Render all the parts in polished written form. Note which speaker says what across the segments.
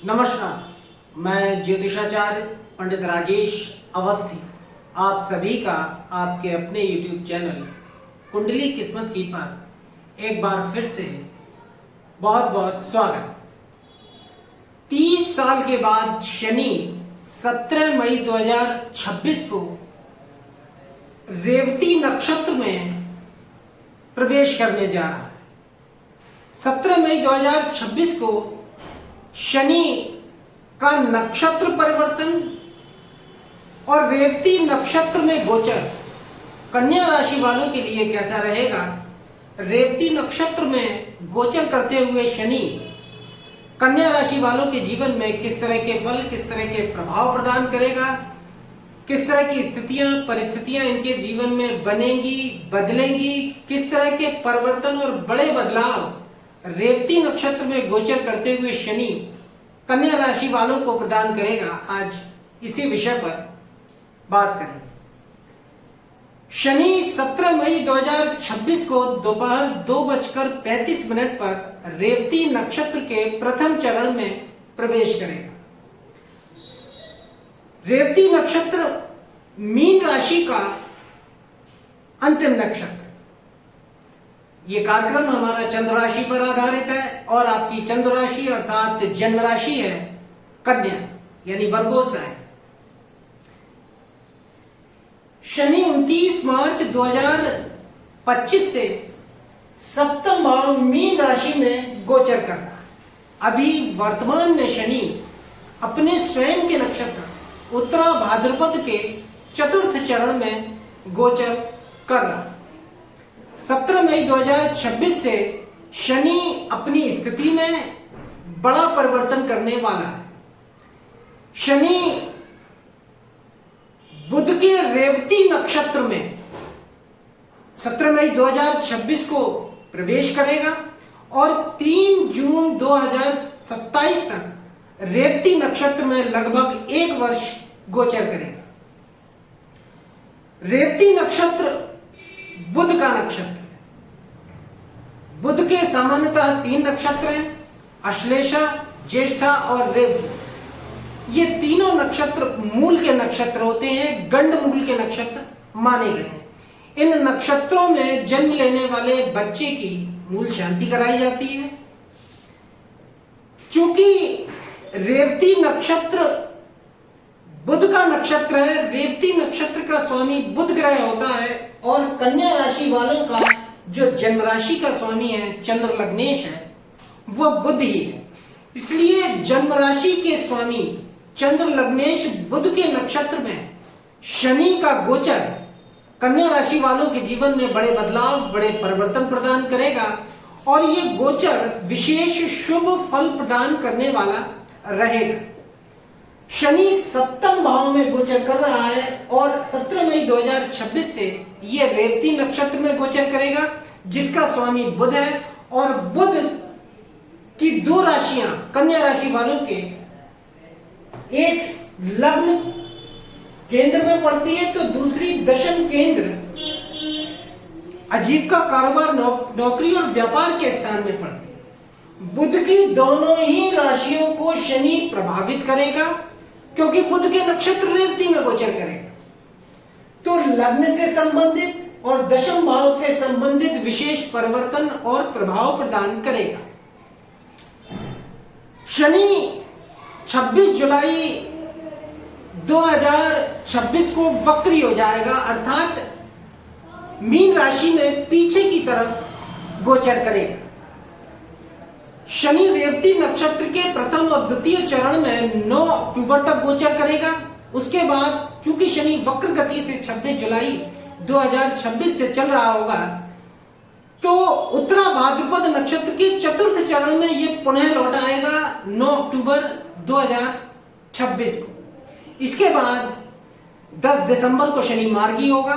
Speaker 1: नमस्कार, मैं ज्योतिषाचार्य पंडित राजेश अवस्थी आप सभी का आपके अपने YouTube चैनल कुंडली किस्मत की पर एक बार फिर से बहुत बहुत स्वागत। 30 साल के बाद शनि 17 मई 2026 को रेवती नक्षत्र में प्रवेश करने जा रहा है। 17 मई 2026 को शनि का नक्षत्र परिवर्तन और रेवती नक्षत्र में गोचर कन्या राशि वालों के लिए कैसा रहेगा। रेवती नक्षत्र में गोचर करते हुए शनि कन्या राशि वालों के जीवन में किस तरह के फल, किस तरह के प्रभाव प्रदान करेगा, किस तरह की स्थितियां परिस्थितियां इनके जीवन में बनेंगी, बदलेंगी, किस तरह के परिवर्तन और बड़े बदलाव रेवती नक्षत्र में गोचर करते हुए शनि कन्या राशि वालों को प्रदान करेगा। आज इसी विषय पर बात करेंगे। शनि 17 मई 2026 को दोपहर 2:35 पर रेवती नक्षत्र के प्रथम चरण में प्रवेश करेगा। रेवती नक्षत्र मीन राशि का अंतिम नक्षत्र। ये कार्यक्रम हमारा चंद्र राशि पर आधारित है और आपकी चंद्र राशि अर्थात जन्म राशि है कन्या यानी वर्गोसा है। शनि 29 मार्च 2025 से सप्तम भाव मीन राशि में गोचर कर रहा है। अभी वर्तमान में शनि अपने स्वयं के नक्षत्र उत्तरा भाद्रपद के चतुर्थ चरण में गोचर कर रहा है। 17 मई 2026 से शनि अपनी स्थिति में बड़ा परिवर्तन करने वाला है। शनि बुध के रेवती नक्षत्र में 17 मई 2026 को प्रवेश करेगा और 3 जून 2027 तक रेवती नक्षत्र में लगभग 1 वर्ष गोचर करेगा। रेवती नक्षत्र बुध का नक्षत्र है। बुध के सामान्यतः 3 नक्षत्र हैं, अश्लेषा, ज्येष्ठा और रेवती। ये तीनों नक्षत्र मूल के नक्षत्र होते हैं, गंड मूल के नक्षत्र माने गए हैं। इन नक्षत्रों में जन्म लेने वाले बच्चे की मूल शांति कराई जाती है। चूंकि रेवती नक्षत्र बुध का नक्षत्र है, रेवती नक्षत्र का स्वामी बुध ग्रह होता है और कन्या राशि वालों का जो जन्म राशि का स्वामी है, चंद्र लग्नेश है, वह बुध ही है। इसलिए जन्म राशि के स्वामी चंद्र लग्नेश बुध के नक्षत्र में शनि का गोचर कन्या राशि वालों के जीवन में बड़े बदलाव, बड़े परिवर्तन प्रदान करेगा और यह गोचर विशेष शुभ फल प्रदान करने वाला रहेगा। शनि सप्तम भाव में गोचर कर रहा है और 17 मई 2026 से यह रेवती नक्षत्र में गोचर करेगा जिसका स्वामी बुध है और बुध की 2 राशियां कन्या राशि वालों के एक लग्न केंद्र में पड़ती है तो दूसरी दशम केंद्र आजीविका कारोबार नौकरी और व्यापार के स्थान में पड़ती है। बुध की दोनों ही राशियों को शनि प्रभावित करेगा क्योंकि बुध के नक्षत्र रेवती में गोचर करेगा, तो लग्न से संबंधित और दशम भाव से संबंधित विशेष परिवर्तन और प्रभाव प्रदान करेगा। शनि 26 जुलाई 2026 को वक्री हो जाएगा अर्थात मीन राशि में पीछे की तरफ गोचर करेगा। शनि रेवती नक्षत्र के प्रथम और द्वितीय चरण में 9 अक्टूबर तक गोचर करेगा। उसके बाद चूंकि शनि वक्र गति से 26 जुलाई 2026 से चल रहा होगा तो उत्तरा भाद्रपद नक्षत्र के चतुर्थ चरण में यह पुनः लौट आएगा 9 अक्टूबर 2026 को। इसके बाद 10 दिसंबर को शनि मार्गी होगा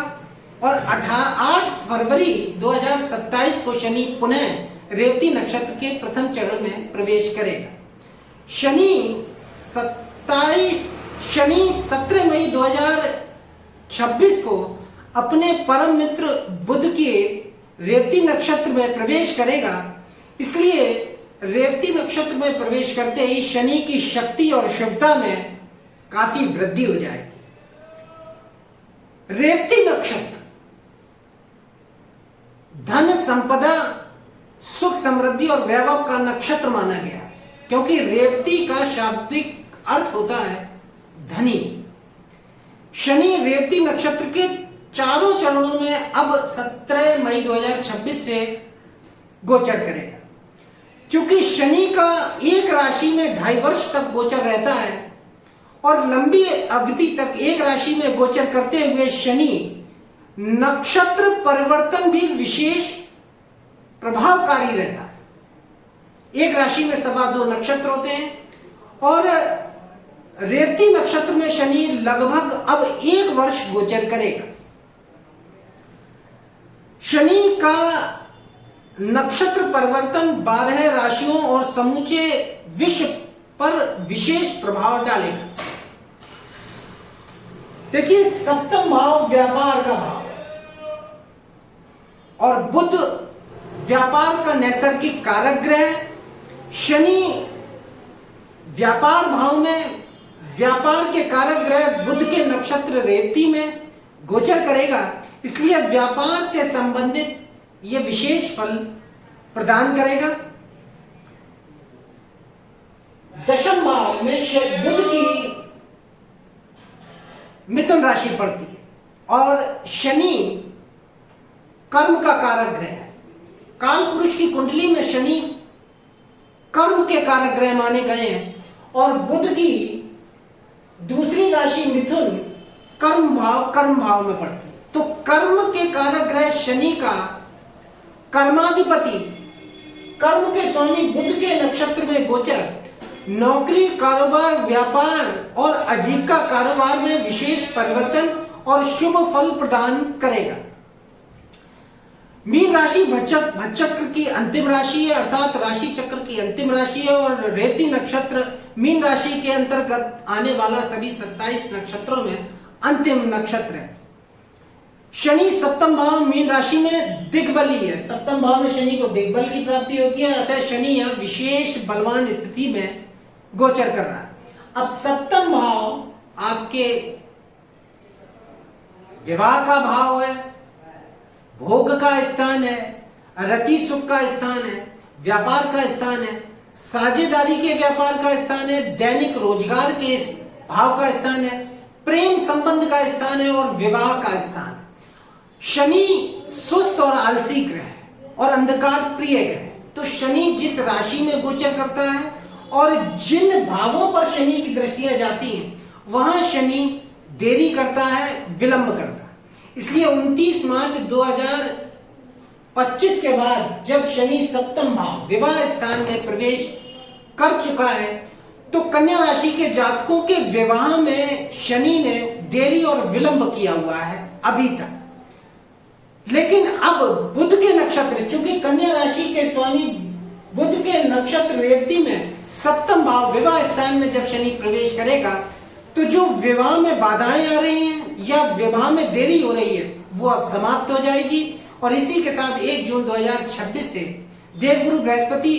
Speaker 1: और 8 फरवरी 2027 को शनि पुनः रेवती नक्षत्र के प्रथम चरण में प्रवेश करेगा। शनि 17 मई 2026 को अपने परम मित्र बुध के रेवती नक्षत्र में प्रवेश करेगा। इसलिए रेवती नक्षत्र में प्रवेश करते ही शनि की शक्ति और शुभता में काफी वृद्धि हो जाएगी। रेवती नक्षत्र धन, संपदा, सुख, समृद्धि और वैभव का नक्षत्र माना गया है, क्योंकि रेवती का शाब्दिक अर्थ होता है धनी। शनि रेवती नक्षत्र के चारों चरणों में अब 17 मई 2026 से गोचर करेगा। क्योंकि शनि का एक राशि में 2.5 वर्ष तक गोचर रहता है और लंबी अवधि तक एक राशि में गोचर करते हुए शनि नक्षत्र परिवर्तन भी विशेष प्रभावकारी रहता है। एक राशि में 2.25 नक्षत्र होते हैं और रेवती नक्षत्र में शनि लगभग अब 1 वर्ष गोचर करेगा। शनि का नक्षत्र परिवर्तन 12 राशियों और समूचे विश्व पर विशेष प्रभाव डालेगा। देखिए, सप्तम भाव व्यापार का भाव और बुध व्यापार का नैसर्गिक कारक ग्रह। शनि व्यापार भाव में व्यापार के कारक ग्रह बुध के नक्षत्र रेवती में गोचर करेगा, इसलिए व्यापार से संबंधित यह विशेष फल प्रदान करेगा। दशम भाव में बुध की मिथुन राशि पड़ती है और शनि कर्म का कारक ग्रह है। काल पुरुष की कुंडली में शनि कर्म के कारक ग्रह माने गए हैं और बुध की दूसरी राशि मिथुन कर्म भाव में पड़ती है। तो कर्म के कारक ग्रह शनि का कर्माधिपति, कर्म के स्वामी बुध के नक्षत्र में गोचर नौकरी, कारोबार, व्यापार और आजीविका कारोबार में विशेष परिवर्तन और शुभ फल प्रदान करेगा। मीन राशि भचक्र की अंतिम राशि है, अर्थात राशि चक्र की अंतिम राशि है और रेवती नक्षत्र मीन राशि के अंतर्गत आने वाला सभी 27 नक्षत्रों में अंतिम नक्षत्र है। शनि सप्तम भाव मीन राशि में दिग्बली है। सप्तम भाव में शनि को दिग्बल की प्राप्ति होती है, अतः शनि यह विशेष बलवान स्थिति में गोचर कर रहा है। अब सप्तम भाव आपके विवाह का भाव है, भोग का स्थान है, रति सुख का स्थान है, व्यापार का स्थान है, साझेदारी के व्यापार का स्थान है, दैनिक रोजगार के भाव का स्थान है, प्रेम संबंध का स्थान है और विवाह का स्थान है। शनि सुस्त और आलसी ग्रह है और अंधकार प्रिय ग्रह है। तो शनि जिस राशि में गोचर करता है और जिन भावों पर शनि की दृष्टियां जाती हैं वहां शनि देरी करता है, विलंब करता है। इसलिए 29 मार्च 2025 के बाद जब शनि सप्तम भाव विवाह स्थान में प्रवेश कर चुका है तो कन्या राशि के जातकों के विवाह में शनि ने देरी और विलंब किया हुआ है अभी तक। लेकिन अब बुध के नक्षत्र, चूंकि कन्या राशि के स्वामी बुध के नक्षत्र रेवती में सप्तम भाव विवाह स्थान में जब शनि प्रवेश करेगा तो जो विवाह में बाधाएं आ रही हैं या विवाह में देरी हो रही है वो अब समाप्त हो जाएगी। और इसी के साथ 1 जून 2026 से देवगुरु बृहस्पति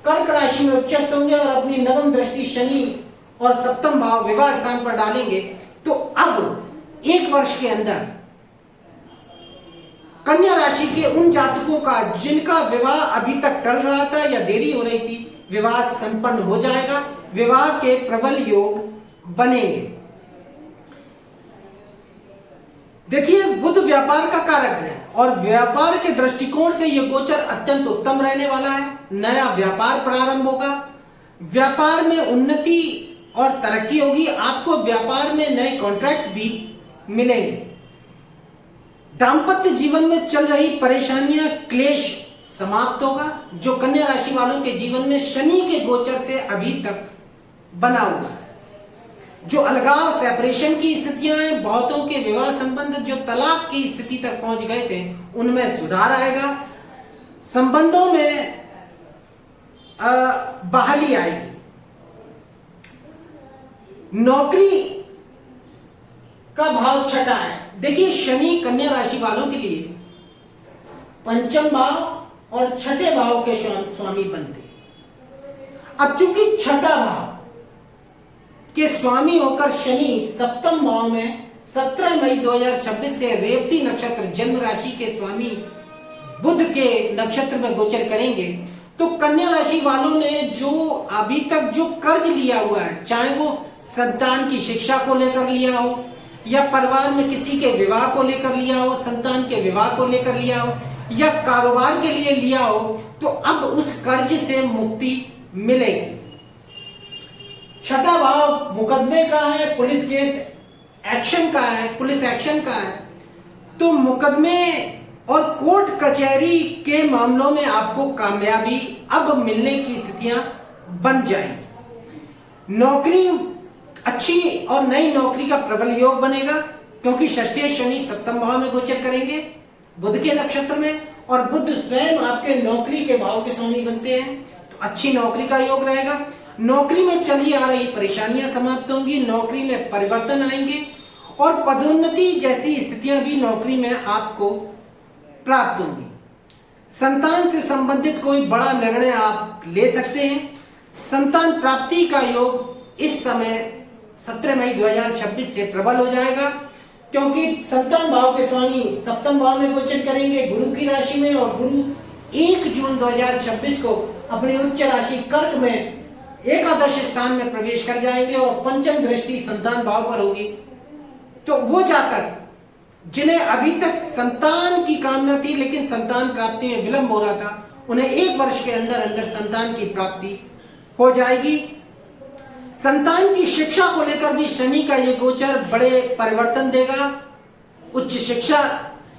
Speaker 1: कर्क राशि में उच्चस्थ होंगे और अपनी नवम दृष्टि शनि और सप्तम भाव विवाह स्थान पर डालेंगे। तो अब 1 वर्ष के अंदर कन्या राशि के उन जातकों का जिनका विवाह अभी तक टल रहा था या देरी हो रही थी, विवाह संपन्न हो जाएगा, विवाह के प्रबल योग बनेंगे। देखिए, बुध व्यापार का कारक है और व्यापार के दृष्टिकोण से यह गोचर अत्यंत उत्तम रहने वाला है। नया व्यापार प्रारंभ होगा, व्यापार में उन्नति और तरक्की होगी, आपको व्यापार में नए कॉन्ट्रैक्ट भी मिलेंगे। दांपत्य जीवन में चल रही परेशानियां, क्लेश समाप्त होगा जो कन्या राशि वालों के जीवन में शनि के गोचर से अभी तक बना हुआ है। जो अलगाव, सेपरेशन की स्थितियां हैं, बहुतों के विवाह संबंध जो तलाक की स्थिति तक पहुंच गए थे उनमें सुधार आएगा, संबंधों में बहाली आएगी। नौकरी का भाव छठा है। देखिए, शनि कन्या राशि वालों के लिए पंचम भाव और छठे भाव के स्वामी बनते हैं। अब चूंकि छठा भाव के स्वामी होकर शनि सप्तम भाव में 17 मई 2026 से रेवती नक्षत्र जन्म राशि के स्वामी बुध के नक्षत्र में गोचर करेंगे, तो कन्या राशि वालों ने जो अभी तक जो कर्ज लिया हुआ है, चाहे वो संतान की शिक्षा को लेकर लिया हो या परिवार में किसी के विवाह को लेकर लिया हो, संतान के विवाह को लेकर लिया हो या कारोबार के लिए लिया हो, तो अब उस कर्ज से मुक्ति मिलेगी। छठा भाव मुकदमे का है, पुलिस केस एक्शन का है, पुलिस एक्शन का है, तो मुकदमे और कोर्ट कचहरी के मामलों में आपको कामयाबी अब मिलने की स्थितियां बन जाएंगी। नौकरी अच्छी और नई नौकरी का प्रबल योग बनेगा, क्योंकि षष्ठीय शनि सप्तम भाव में गोचर करेंगे बुध के नक्षत्र में, और बुध स्वयं आपके नौकरी के भाव के स्वामी बनते हैं, तो अच्छी नौकरी का योग रहेगा। नौकरी में चली आ रही परेशानियां समाप्त होंगी, नौकरी में परिवर्तन आएंगे और पदोन्नति जैसी स्थितियां भी नौकरी में आपको प्राप्त होंगी। संतान से संबंधित कोई बड़ा निर्णय आप ले सकते हैं। संतान प्राप्ति का योग इस समय 17 मई 2026 से प्रबल हो जाएगा, क्योंकि संतान भाव के स्वामी सप्तम भाव में गोचर करेंगे गुरु की राशि में, और गुरु 1 जून 2026 को अपनी उच्च राशि कर्क में एकादश स्थान में प्रवेश कर जाएंगे और पंचम दृष्टि संतान भाव पर होगी। तो वो जातक जिन्हें अभी तक संतान की कामना थी लेकिन संतान प्राप्ति में विलंब हो रहा था, उन्हें 1 वर्ष के अंदर अंदर संतान की प्राप्ति हो जाएगी। संतान की शिक्षा को लेकर भी शनि का ये गोचर बड़े परिवर्तन देगा। उच्च शिक्षा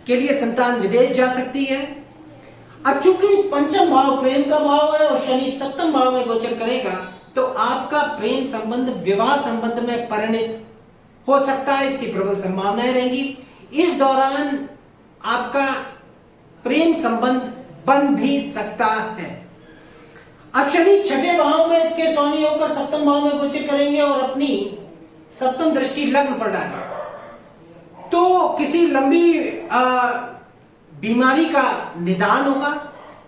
Speaker 1: के लिए संतान विदेश जा सकती है। अब चूंकि पंचम भाव प्रेम का भाव है और शनि सप्तम भाव में गोचर करेगा, तो आपका प्रेम संबंध विवाह संबंध में परिणित हो सकता है, इसकी प्रबल संभावनाएं रहेंगी। इस दौरान आपका प्रेम संबंध बन भी सकता है। अब शनि छठे भाव में के स्वामी होकर सप्तम भाव में गोचर करेंगे और अपनी सप्तम दृष्टि लग्न पर डालेंगे, तो किसी लंबी बीमारी का निदान होगा।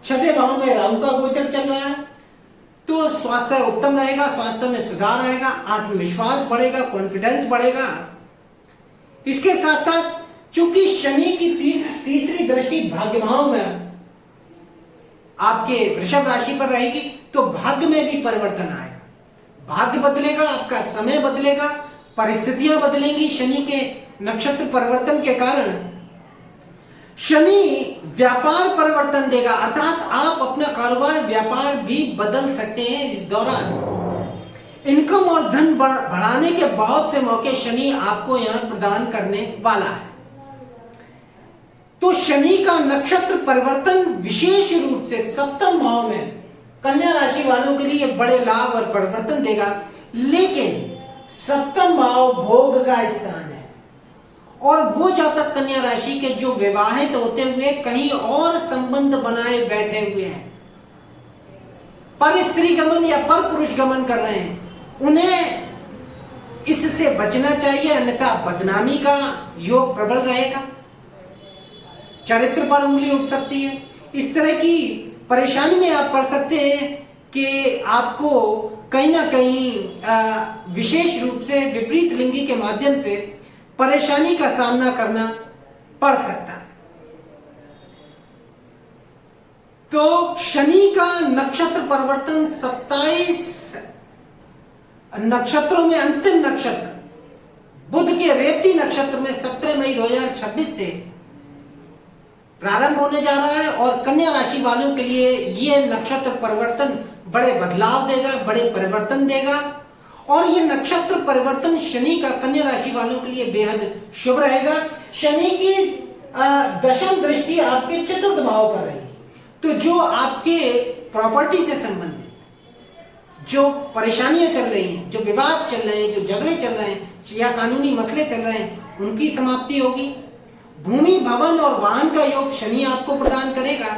Speaker 1: छठे भाव में राहु का गोचर चल रहा है, तो स्वास्थ्य उत्तम रहेगा, स्वास्थ्य में सुधार आएगा, आत्मविश्वास बढ़ेगा, कॉन्फिडेंस बढ़ेगा। इसके साथ साथ चूंकि शनि की तीसरी दृष्टि भाग्य भाव में आपके वृषभ राशि पर रहेगी, तो भाग्य में भी परिवर्तन आएगा, भाग्य बदलेगा, आपका समय बदलेगा, परिस्थितियां बदलेंगी। शनि के नक्षत्र परिवर्तन के कारण शनि व्यापार परिवर्तन देगा, अर्थात आप अपना कारोबार व्यापार भी बदल सकते हैं। इस दौरान इनकम और धन बढ़ाने के बहुत से मौके शनि आपको यहां प्रदान करने वाला है। तो शनि का नक्षत्र परिवर्तन विशेष रूप से सप्तम भाव में कन्या राशि वालों के लिए बड़े लाभ और परिवर्तन देगा, लेकिन सप्तम भाव भोग का स्थान है और वो जातक कन्या राशि के जो विवाहित होते हुए कहीं और संबंध बनाए बैठे हुए हैं, पर स्त्री गमन या पर पुरुष गमन कर रहे हैं, उन्हें इससे बचना चाहिए, अन्यथा बदनामी का योग प्रबल रहेगा, चरित्र पर उंगली उठ सकती है। इस तरह की परेशानी में आप पड़ सकते हैं कि आपको कहीं ना कहीं विशेष रूप से विपरीत लिंगी के माध्यम से परेशानी का सामना करना पड़ सकता है। तो शनि का नक्षत्र परिवर्तन 27 नक्षत्रों में अंतिम नक्षत्र बुध के रेवती नक्षत्र में 17 मई 2026 से प्रारंभ होने जा रहा है और कन्या राशि वालों के लिए यह नक्षत्र परिवर्तन बड़े बदलाव देगा, बड़े परिवर्तन देगा। और यह नक्षत्र परिवर्तन शनि का कन्या राशि वालों के लिए बेहद शुभ रहेगा। शनि की दशम दृष्टि आपके चतुर्थ भाव पर रहेगी, तो जो आपके प्रॉपर्टी से संबंधित जो परेशानियां चल रही हैं, जो विवाद चल रहे हैं, जो झगड़े चल रहे हैं या कानूनी मसले चल रहे हैं, उनकी समाप्ति होगी। भूमि, भवन और वाहन का योग शनि आपको प्रदान करेगा।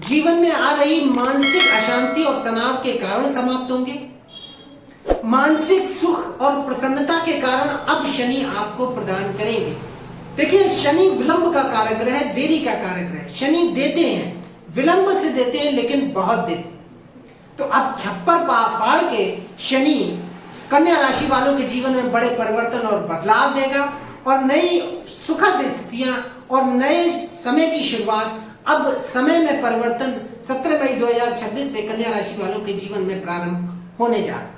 Speaker 1: जीवन में आ रही मानसिक अशांति और तनाव के कारण समाप्त होंगे। मानसिक सुख और प्रसन्नता के कारण अब शनि आपको प्रदान करेंगे। देखिए, शनि विलंब का कारक ग्रह है, देरी का कारक ग्रह है। शनि देते हैं, विलंब से देते हैं, लेकिन बहुत देते हैं। तो अब छप्पर फाड़ के शनि कन्या राशि वालों के जीवन में बड़े परिवर्तन और बदलाव देगा और नई सुखद स्थितियां और नए समय की शुरुआत, अब समय में परिवर्तन 17 मई 2026 से कन्या राशि वालों के जीवन में प्रारंभ होने जा रहा है।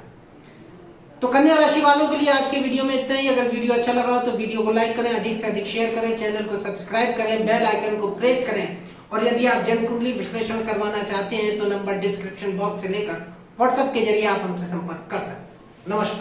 Speaker 1: तो कन्या राशि वालों के लिए आज के वीडियो में इतना ही। अगर वीडियो अच्छा लगा हो तो वीडियो को लाइक करें, अधिक से अधिक शेयर करें, चैनल को सब्सक्राइब करें, बेल आइकन को प्रेस करें। और यदि आप जन्म कुंडली विश्लेषण करवाना चाहते हैं तो नंबर डिस्क्रिप्शन बॉक्स से लेकर व्हाट्सएप के जरिए आप हमसे संपर्क कर सकते हैं। नमस्कार।